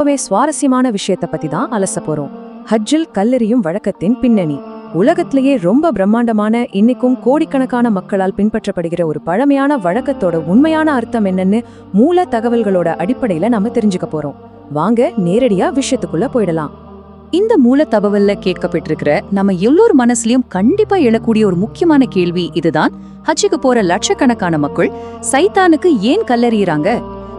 ரொம்பவே சுவாரஸ்யமான விஷயத்தை பத்தி தான் அலச போறோம். ஹஜ்ஜில் கல்லெறியும் வழக்கத்தின் பின்னணி. உலகத்திலேயே ரொம்ப பிரம்மாண்டமான, இன்னைக்கும் கோடிக்கணக்கான மக்களால் பின்பற்றப்படுகிற ஒரு பழமையான வழக்கத்தோட உண்மையான அர்த்தம் என்னன்னு மூல தகவல்களோட அடிப்படையில நாம தெரிஞ்சுக்க போறோம். வாங்க நேரடியா விஷயத்துக்குள்ள போயிடலாம். இந்த மூல தகவல்ல கேட்கப்பட்டிருக்கிற நம்ம எல்லோர் மனசுலயும் கண்டிப்பா எழக்கூடிய ஒரு முக்கியமான கேள்வி இதுதான்: ஹஜ்ஜுக்கு போற லட்சக்கணக்கான மக்கள் சைத்தானுக்கு ஏன் கல்லெறியறாங்க?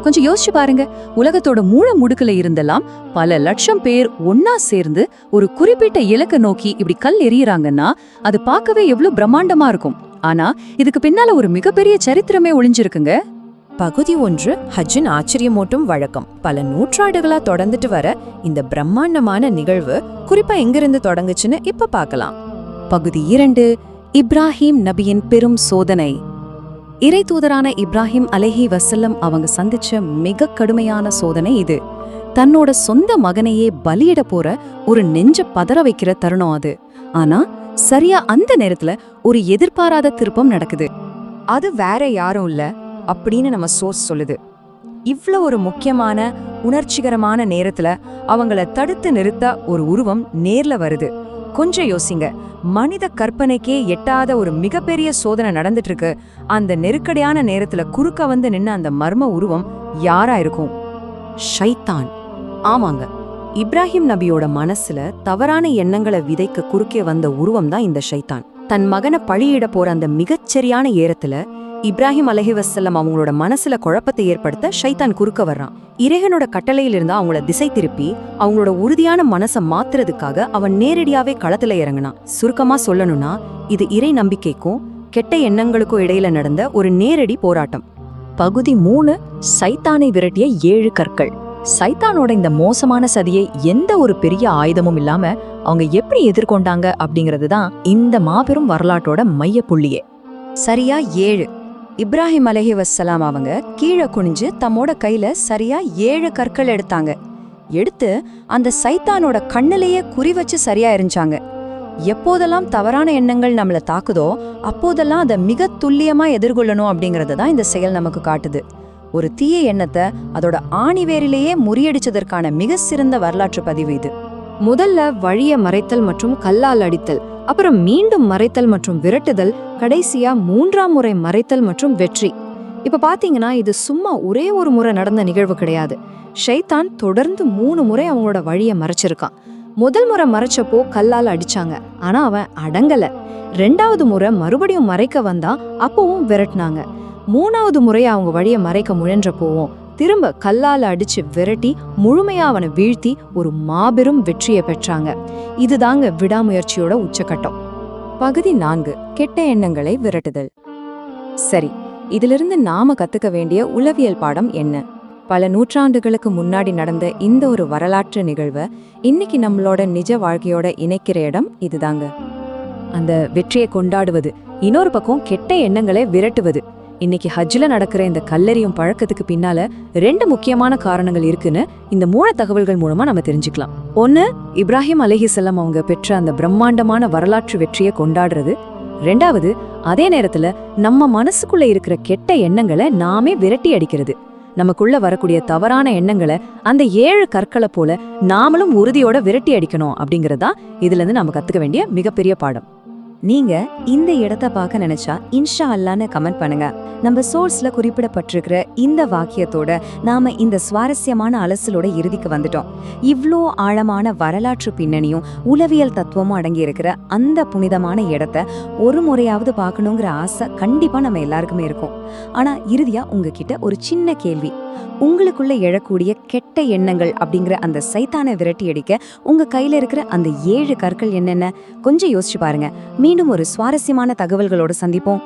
கொஞ்சம் யோசிச்சு பாருங்க. உலகத்தோட மூல முடுக்குல இருந்தெல்லாம் பல லட்சம் பேர் ஒன்னா சேர்ந்து ஒரு குறிப்பிட்ட இலக்கை நோக்கி இப்படி கல் எறியறாங்கன்னா அது பார்க்கவே எவ்வளவு பிரம்மாண்டமா இருக்கும். ஆனா இதுக்கு பின்னால ஒரு மிகப்பெரிய சரித்திரமே ஒளிஞ்சிருக்குங்க. பகுதி 1, ஹஜ்ஜின் ஆச்சரியமூட்டும் வழக்கம். பல நூற்றாண்டுகளா தொடர்ந்துட்டு வர இந்த பிரம்மாண்டமான நிகழ்வு குறிப்பா எங்கிருந்து தொடங்குச்சுன்னு இப்ப பார்க்கலாம். பகுதி 2, இப்ராஹிம் நபியின் பெரும் சோதனை. இறை தூதரான இப்ராஹிம் அலைஹி வஸல்லம் அவங்க சந்திச்ச மிக கடுமையான சோதனை இது. தன்னோட சொந்த மகனையே பலியிட போற ஒரு நெஞ்ச பதற வைக்கிற தருணம் அது. ஆனா சரியா அந்த நேரத்துல ஒரு எதிர்பாராத திருப்பம் நடக்குது. அது வேற யாரும் இல்ல அப்படின்னு நம்ம சோர்ஸ் சொல்லுது. இவ்ளோ ஒரு முக்கியமான உணர்ச்சிகரமான நேரத்துல அவங்கள தடுத்து நிறுத்த ஒரு உருவம் நேர்ல வருது. கொஞ்சம் யோசிங்க. மனித கற்பனைக்கே எட்டாத ஒரு மிகப்பெரிய சோதனை நடந்துட்டு இருக்கு. அந்த நெருக்கடியான நேரத்துல குறுக்க வந்து நின்ன அந்த மர்ம உருவம் யாரா இருக்கும்? ஷைத்தான். ஆமாங்க, இப்ராஹிம் நபியோட மனசுல தவறான எண்ணங்களை விதைக்க குறுக்கே வந்த உருவம் தான் இந்த ஷைத்தான். தன் மகனை பழியிட போற அந்த மிகச்சரியான ஏரத்துல இப்ராஹிம் அலைஹி வஸல்லம் அவங்களோட மனசுல குழப்பத்தை ஏற்படுத்த ஷைத்தான் குறுக்க வர்றான். இறைவனோட கட்டளையிலிருந்து அவங்கள திசை திருப்பி அவங்களோட உறுதியான மனசை மாத்துறதுக்காக அவன் நேரடியாவே களத்துல இறங்கினான். சுருக்கமா சொல்லணும்னா இது இறை நம்பிக்கைக்கும் கெட்ட எண்ணங்களுக்கும் இடையில நடந்த ஒரு நேரடி போராட்டம். பகுதி 3, சைத்தானை விரட்டிய 7 கற்கள். சைத்தானோட இந்த மோசமான சதியை எந்த ஒரு பெரிய ஆயுதமும் இல்லாம அவங்க எப்படி எதிர்கொண்டாங்க அப்படிங்கிறது தான் இந்த மாபெரும் வரலாற்றோட மைய புள்ளியே. சரியா 7. இப்ராஹிம் அலைஹி வஸலாம் அவங்க கீழே குனிஞ்சு தம்மோட கையில சரியா 7 கற்கள் எடுத்தாங்க. எடுத்து அந்த சைத்தானோட கண்ணிலேயே குறி வச்சு சரியா எரிஞ்சாங்க. எப்போதெல்லாம் தவறான எண்ணங்கள் நம்மள தாக்குதோ அப்போதெல்லாம் அதை மிக துல்லியமா எதிர்கொள்ளணும் அப்படிங்கறத தான் இந்த செயல் நமக்கு காட்டுது. ஒரு தீய எண்ணத்தை அதோட ஆணிவேரிலேயே முறியடிச்சதற்கான மிக சிறந்த வரலாற்று பதிவு இது. முதல்ல வழிய மறைத்தல் மற்றும் கல்லால் அடித்தல், அப்புறம் மீண்டும் மறைத்தல் மற்றும் விரட்டுதல், கடைசியா 3ஆம் முறை மறைத்தல் மற்றும் வெற்றி. இப்ப பாத்தீங்கன்னா இது சும்மா ஒரே ஒரு முறை நடந்த நிகழ்வு கிடையாது. ஷைத்தான் தொடர்ந்து 3 முறை அவங்களோட வழிய மறைச்சிருக்கான். முதல் முறை மறைச்சப்போ கல்லால் அடிச்சாங்க, ஆனா அவன் அடங்கல. 2வது முறை மறுபடியும் மறைக்க வந்தா அப்பவும் விரட்டினாங்க. 3வது முறை அவங்க வழிய மறைக்க முயன்றப்போவும் திரும்ப கல்லால அடிச்சு விரட்டி முழுமையா அவனை வீழ்த்தி ஒரு மாபெரும் வெற்றியை பெற்றாங்க. இதுதாங்க விடாமுயற்சியோட உச்சகட்டம். பகுதி 4, கெட்ட எண்ணங்களை விரட்டுதல். சரி, இதிலிருந்து நாம கத்துக்க வேண்டிய உளவியல் பாடம் என்ன? பல நூற்றாண்டுகளுக்கு முன்னாடி நடந்த இந்த ஒரு வரலாற்று நிகழ்வை இன்னைக்கு நம்மளோட நிஜ வாழ்க்கையோட இணைக்கிற இடம் இதுதாங்க. அந்த வெற்றியை கொண்டாடுவது, இன்னொரு பக்கம் கெட்ட எண்ணங்களை விரட்டுவது. இன்னைக்கு ஹஜ்ல நடக்கிற இந்த கல்லெறியும் பழக்கத்துக்கு பின்னால 2 முக்கியமான காரணங்கள் இருக்குன்னு இந்த மூல தகவல்கள் மூலமா நம்ம தெரிஞ்சுக்கலாம். 1, இப்ராஹிம் அலைஹிஸ்ஸலாம் அவங்க பெற்ற அந்த பிரம்மாண்டமான வரலாற்று வெற்றியை கொண்டாடுறது. 2வது, அதே நேரத்துல நம்ம மனசுக்குள்ள இருக்கிற கெட்ட எண்ணங்களை நாமே விரட்டி அடிக்கிறது. நமக்குள்ள வரக்கூடிய தவறான எண்ணங்களை அந்த 7 கற்களை போல நாமளும் உறுதியோட விரட்டி அடிக்கணும் அப்படிங்கறதா இதுல இருந்து நம்ம கத்துக்க வேண்டிய மிகப்பெரிய பாடம். நீங்க இந்த இடத்த பார்க்க நினைச்சா இன்ஷா அல்லான்னு கமெண்ட் பண்ணுங்க. நம்ம சோர்ஸ்ல குறிப்பிடப்பட்டிருக்கிற இந்த வாக்கியத்தோட நாம இந்த சுவாரஸ்யமான அலசலோட இறுதிக்கு வந்துட்டோம். இவ்ளோ ஆழமான வரலாற்று பின்னணியும் உளவியல் தத்துவமும் அடங்கி இருக்கிற அந்த புனிதமான இடத்த ஒரு முறையாவது பார்க்கணுங்கிற ஆசை கண்டிப்பா நம்ம எல்லாருக்குமே இருக்கும். ஆனா இறுதியா உங்ககிட்ட ஒரு சின்ன கேள்வி. உங்களுக்குள்ள எழக்கூடிய கெட்ட எண்ணங்கள் அப்படிங்கிற அந்த சைத்தானை விரட்டி அடிக்க உங்க கையில இருக்கிற அந்த 7 கற்கள் என்னென்ன? கொஞ்சம் யோசிச்சு பாருங்க. மீண்டும் ஒரு சுவாரஸ்யமான தகவல்களோட சந்திப்போம்.